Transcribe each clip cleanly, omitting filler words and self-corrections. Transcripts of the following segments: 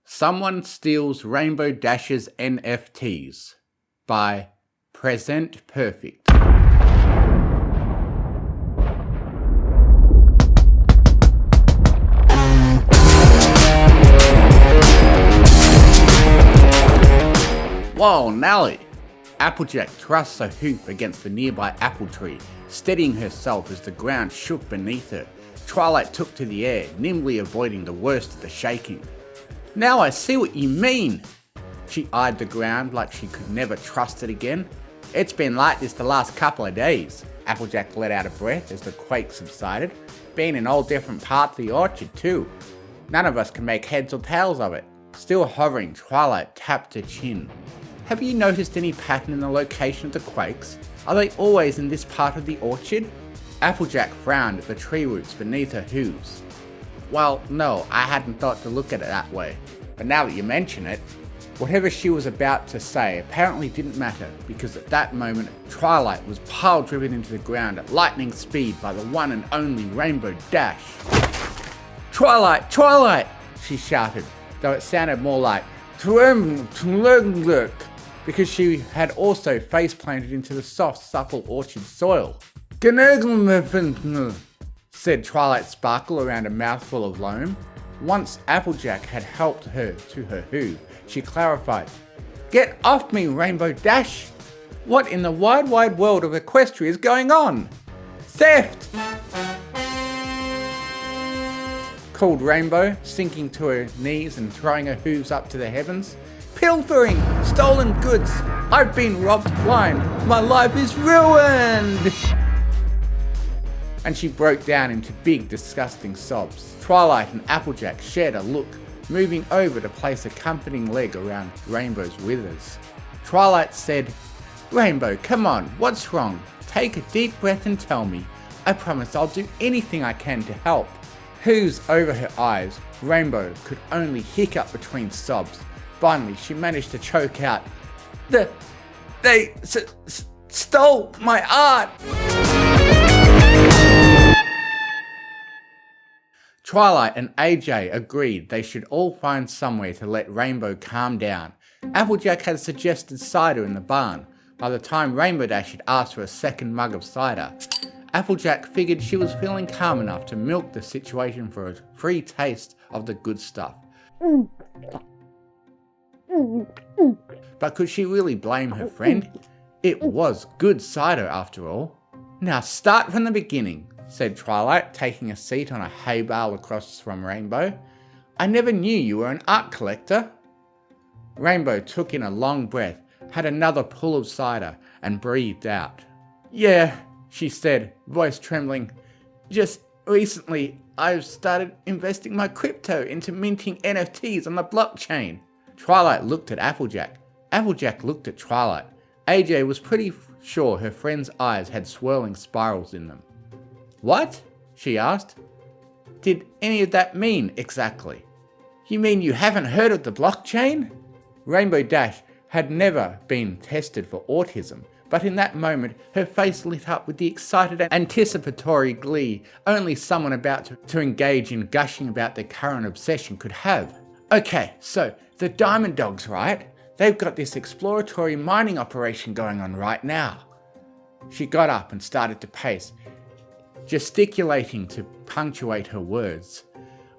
Someone Steals Rainbow Dash's NFTs by PresentPerfect. Whoa, Nelly! Applejack thrusts a hoop against the nearby apple tree, steadying herself as the ground shook beneath her. Twilight took to the air, nimbly avoiding the worst of the shaking. Now I see what you mean! She eyed the ground like she could never trust it again. It's been like this the last couple of days. Applejack let out a breath as the quake subsided. Been in all different parts of the orchard too. None of us can make heads or tails of it. Still hovering, Twilight tapped her chin. Have you noticed any pattern in the location of the quakes? Are they always in this part of the orchard? Applejack frowned at the tree roots beneath her hooves. Well, no, I hadn't thought to look at it that way. But now that you mention it, whatever she was about to say apparently didn't matter, because at that moment, Twilight was pile-driven into the ground at lightning speed by the one and only Rainbow Dash. Twilight! Twilight! She shouted, though it sounded more like because she had also face-planted into the soft, supple orchard soil. Said Twilight Sparkle around a mouthful of loam. Once Applejack had helped her to her hoove, she clarified, Get off me, Rainbow Dash! What in the wide world of Equestria is going on? Theft! Called Rainbow, sinking to her knees and throwing her hooves up to the heavens. Pilfering! Stolen goods! I've been robbed blind! My life is ruined! And she broke down into big, disgusting sobs. Twilight and Applejack shared a look, moving over to place a comforting leg around Rainbow's withers. Twilight said, Rainbow, come on, what's wrong? Take a deep breath and tell me. I promise I'll do anything I can to help. Hooves over her eyes, Rainbow could only hiccup between sobs. Finally, she managed to choke out, They stole my art! Twilight and AJ agreed they should all find somewhere to let Rainbow calm down. Applejack had suggested cider in the barn. By the time Rainbow Dash had asked for a second mug of cider, Applejack figured she was feeling calm enough to milk the situation for a free taste of the good stuff. But could she really blame her friend? It was good cider after all. Now start from the beginning, said Twilight, taking a seat on a hay bale across from Rainbow. I never knew you were an art collector. Rainbow took in a long breath, had another pull of cider, and breathed out. Yeah, she said, voice trembling. Just recently, I've started investing my crypto into minting NFTs on the blockchain. Twilight looked at Applejack. Applejack looked at Twilight. AJ was pretty sure her friend's eyes had swirling spirals in them. What? She asked. Did any of that mean exactly? You mean you haven't heard of the blockchain? Rainbow Dash had never been tested for autism, but in that moment her face lit up with the excited and anticipatory glee only someone about to engage in gushing about their current obsession could have. Okay, so the Diamond Dogs, right? They've got this exploratory mining operation going on right now. She got up and started to pace, gesticulating to punctuate her words.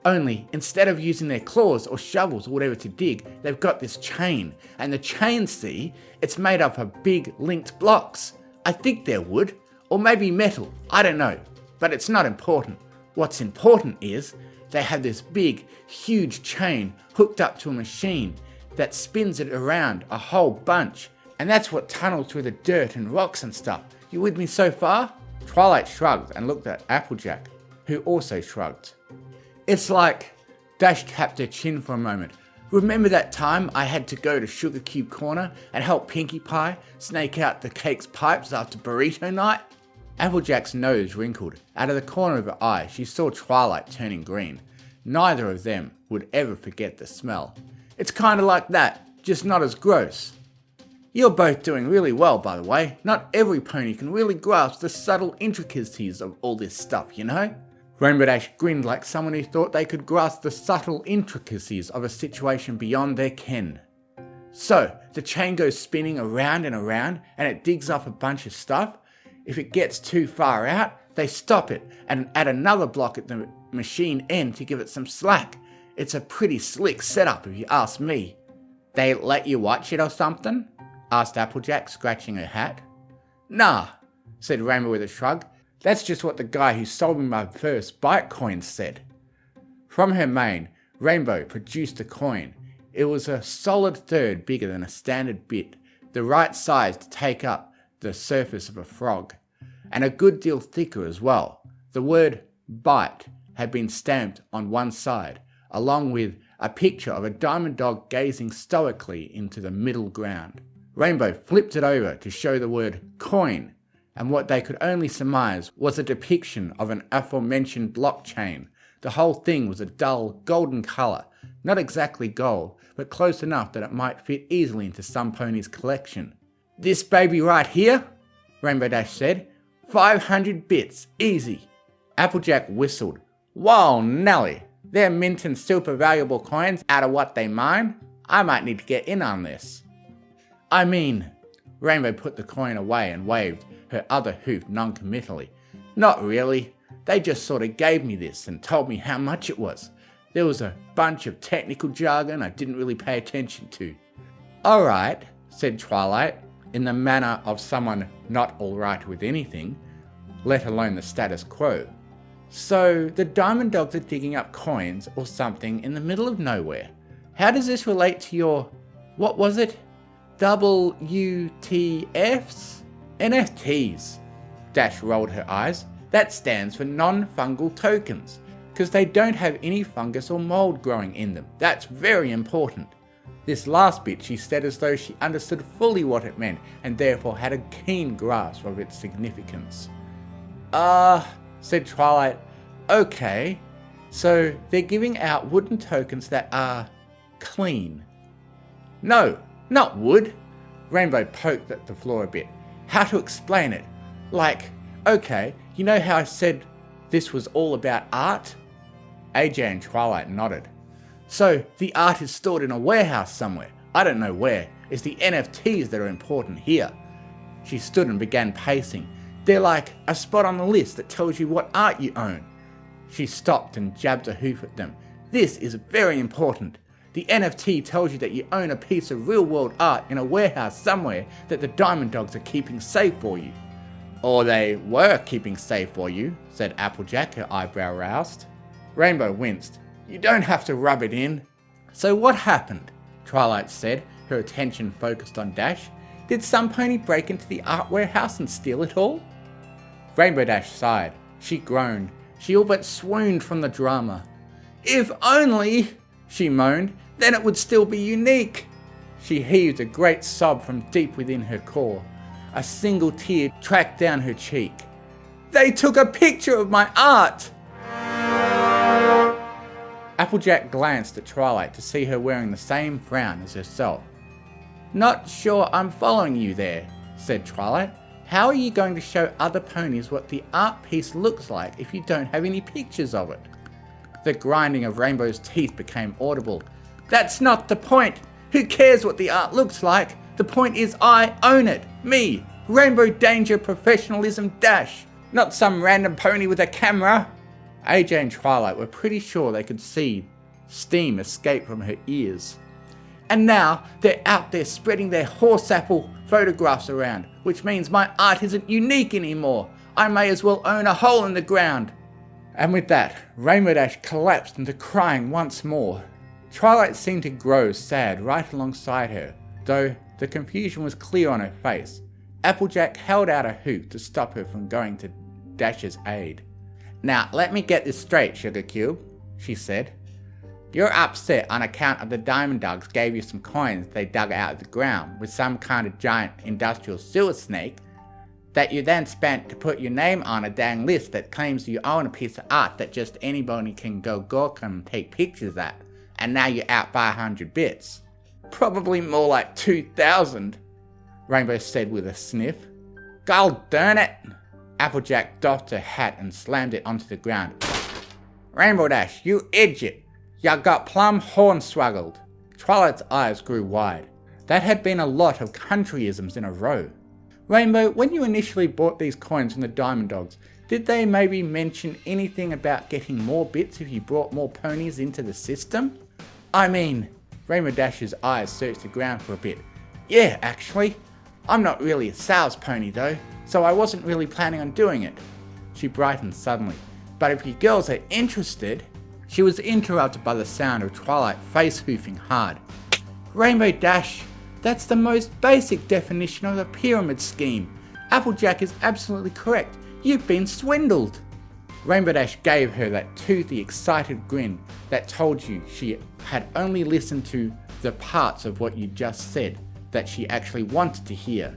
Only, instead of using their claws or shovels or whatever to dig, they've got this chain. And the chain, see, it's made up of big linked blocks. I think they're wood, or maybe metal, I don't know. But it's not important. What's important is, they have this big, huge chain hooked up to a machine that spins it around a whole bunch. And that's what tunnels through the dirt and rocks and stuff. You with me so far? Twilight shrugged and looked at Applejack, who also shrugged. It's like, Dash tapped her chin for a moment. Remember that time I had to go to Sugar Cube Corner and help Pinkie Pie snake out the cake's pipes after burrito night? Applejack's nose wrinkled. Out of the corner of her eye, she saw Twilight turning green. Neither of them would ever forget the smell. It's kinda like that, just not as gross. You're both doing really well, by the way. Not every pony can really grasp the subtle intricacies of all this stuff, you know? Rainbow Dash grinned like someone who thought they could grasp the subtle intricacies of a situation beyond their ken. So, the chain goes spinning around and around, and it digs up a bunch of stuff. If it gets too far out, they stop it and add another block at the machine end to give it some slack. It's a pretty slick setup if you ask me. They let you watch it or something? Asked Applejack, scratching her hat. Nah, said Rainbow with a shrug. That's just what the guy who sold me my first bite coin said. From her mane, Rainbow produced a coin. It was a solid third bigger than a standard bit, the right size to take up the surface of a frog, and a good deal thicker as well. The word bite had been stamped on one side, along with a picture of a diamond dog gazing stoically into the middle ground. Rainbow flipped it over to show the word coin, and what they could only surmise was a depiction of an aforementioned blockchain. The whole thing was a dull golden colour, not exactly gold, but close enough that it might fit easily into some pony's collection. This baby right here? Rainbow Dash said. 500 bits, easy. Applejack whistled. Whoa, Nelly, they're minting super valuable coins out of what they mine? I might need to get in on this. I mean, Rainbow put the coin away and waved her other hoof non-committally. Not really. They just sort of gave me this and told me how much it was. There was a bunch of technical jargon I didn't really pay attention to. Alright, said Twilight, in the manner of someone not alright with anything, let alone the status quo. So, the Diamond Dogs are digging up coins or something in the middle of nowhere. How does this relate to your, what was it? WTFs? NFTs. Dash rolled her eyes. That stands for non-fungal tokens, because they don't have any fungus or mold growing in them. That's very important. This last bit she said as though she understood fully what it meant and therefore had a keen grasp of its significance. Said Twilight. Okay, so they're giving out wooden tokens that are clean. No, not wood. Rainbow poked at the floor a bit. How to explain it? Like, okay, you know how I said this was all about art? AJ and Twilight nodded. So, the art is stored in a warehouse somewhere. I don't know where. It's the NFTs that are important here. She stood and began pacing. They're like a spot on the list that tells you what art you own. She stopped and jabbed a hoof at them. This is very important. The NFT tells you that you own a piece of real-world art in a warehouse somewhere that the Diamond Dogs are keeping safe for you. Or they were keeping safe for you, said Applejack, her eyebrow roused. Rainbow winced. You don't have to rub it in. So what happened? Twilight said, her attention focused on Dash. Did some pony break into the art warehouse and steal it all? Rainbow Dash sighed. She groaned. She all but swooned from the drama. If only, she moaned, then it would still be unique. She heaved a great sob from deep within her core. A single tear tracked down her cheek. They took a picture of my art! Applejack glanced at Twilight to see her wearing the same frown as herself. Not sure I'm following you there, said Twilight. How are you going to show other ponies what the art piece looks like if you don't have any pictures of it? The grinding of Rainbow's teeth became audible. That's not the point. Who cares what the art looks like? The point is I own it. Me. Rainbow Danger Professionalism Dash. Not some random pony with a camera. AJ and Twilight were pretty sure they could see steam escape from her ears. And now they're out there spreading their horse apple photographs around, which means my art isn't unique anymore. I may as well own a hole in the ground. And with that, Rainbow Dash collapsed into crying once more. Twilight seemed to grow sad right alongside her, though the confusion was clear on her face. Applejack held out a hoof to stop her from going to Dash's aid. Now, let me get this straight, Sugar Cube, she said. You're upset on account of the Diamond Dogs gave you some coins they dug out of the ground with some kind of giant industrial sewer snake that you then spent to put your name on a dang list that claims you own a piece of art that just anybody can go gawk and take pictures at, and now you're out 500 bits. Probably more like 2,000, Rainbow said with a sniff. God darn it! Applejack doffed her hat and slammed it onto the ground. Rainbow Dash, you idiot! Ya got plumb hornswoggled. Twilight's eyes grew wide. That had been a lot of countryisms in a row. Rainbow, when you initially bought these coins from the Diamond Dogs, did they maybe mention anything about getting more bits if you brought more ponies into the system? I mean, Rainbow Dash's eyes searched the ground for a bit. Yeah, actually. I'm not really a sales pony though, so I wasn't really planning on doing it. She brightened suddenly. But if you girls are interested... She was interrupted by the sound of Twilight face-hoofing hard. Rainbow Dash, that's the most basic definition of a pyramid scheme. Applejack is absolutely correct. You've been swindled. Rainbow Dash gave her that toothy, excited grin that told you she had only listened to the parts of what you just said that she actually wanted to hear.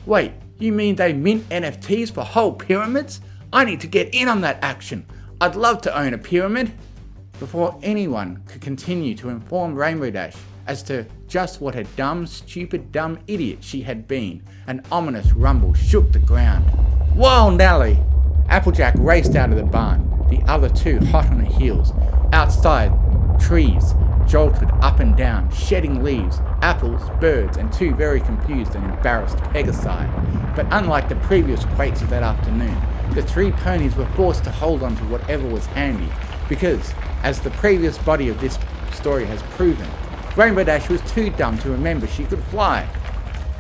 Wait, you mean they mint NFTs for whole pyramids? I need to get in on that action. I'd love to own a pyramid. Before anyone could continue to inform Rainbow Dash as to just what a dumb, stupid, dumb idiot she had been, an ominous rumble shook the ground. Whoa, Nelly! Applejack raced out of the barn, the other two hot on her heels. Outside, trees jolted up and down, shedding leaves, apples, birds, and two very confused and embarrassed Pegasi. But unlike the previous quakes of that afternoon, the three ponies were forced to hold on to whatever was handy, because, as the previous body of this story has proven, Rainbow Dash was too dumb to remember she could fly.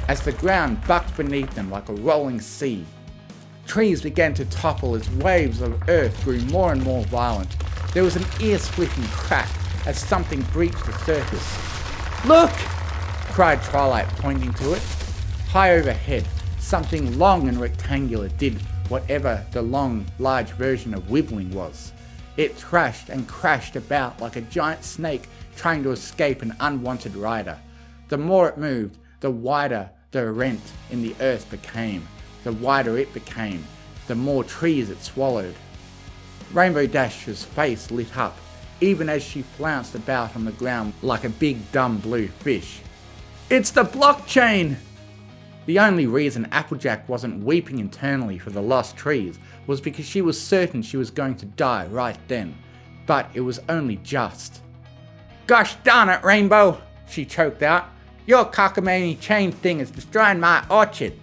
As the ground bucked beneath them like a rolling sea, trees began to topple as waves of earth grew more and more violent. There was an ear-splitting crack as something breached the surface. Look! Cried Twilight, pointing to it. High overhead, something long and rectangular did whatever the long, large version of Wibbling was. It thrashed and crashed about like a giant snake trying to escape an unwanted rider. The more it moved, the wider the rent in the earth became. The wider it became, the more trees it swallowed. Rainbow Dash's face lit up, even as she flounced about on the ground like a big dumb blue fish. It's the blockchain! The only reason Applejack wasn't weeping internally for the lost trees was because she was certain she was going to die right then. But it was only just. Gosh darn it, Rainbow! She choked out. Your cockamamie chain thing is destroying my orchard.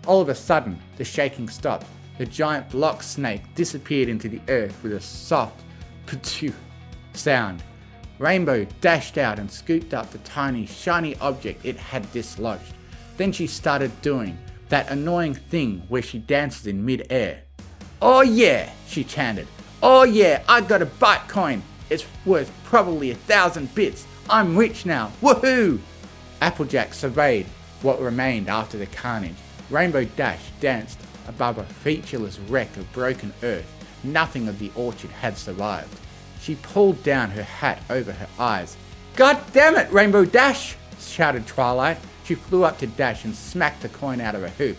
All of a sudden, the shaking stopped. The giant block snake disappeared into the earth with a soft p'too sound. Rainbow dashed out and scooped up the tiny, shiny object it had dislodged. Then she started doing that annoying thing where she dances in mid-air. Oh yeah, she chanted. Oh yeah, I got a Bitcoin. It's worth probably 1,000 bits. I'm rich now. Woohoo! Applejack surveyed what remained after the carnage. Rainbow Dash danced above a featureless wreck of broken earth. Nothing of the orchard had survived. She pulled down her hat over her eyes. God damn it, Rainbow Dash! Shouted Twilight. She flew up to Dash and smacked the coin out of her hoop.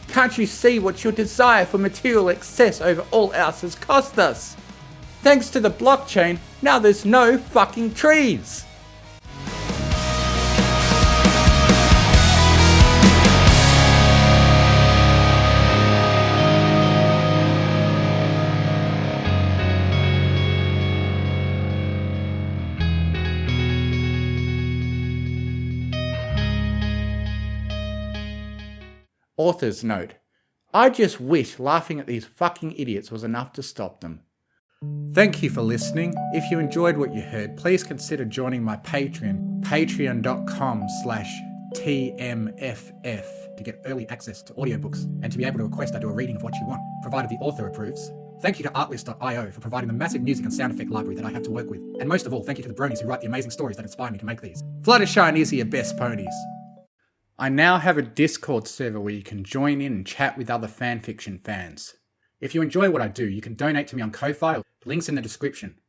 Can't you see what your desire for material excess over all else has cost us? Thanks to the blockchain, now there's no fucking trees! Author's note. I just wish laughing at these fucking idiots was enough to stop them. Thank you for listening. If you enjoyed what you heard, please consider joining my Patreon, patreon.com/TMFF, to get early access to audiobooks and to be able to request I do a reading of what you want, provided the author approves. Thank you to artlist.io for providing the massive music and sound effect library that I have to work with. And most of all, thank you to the bronies who write the amazing stories that inspire me to make these. Fluttershy and Izzy are best ponies. I now have a Discord server where you can join in and chat with other fanfiction fans. If you enjoy what I do, you can donate to me on Ko-Fi, links in the description.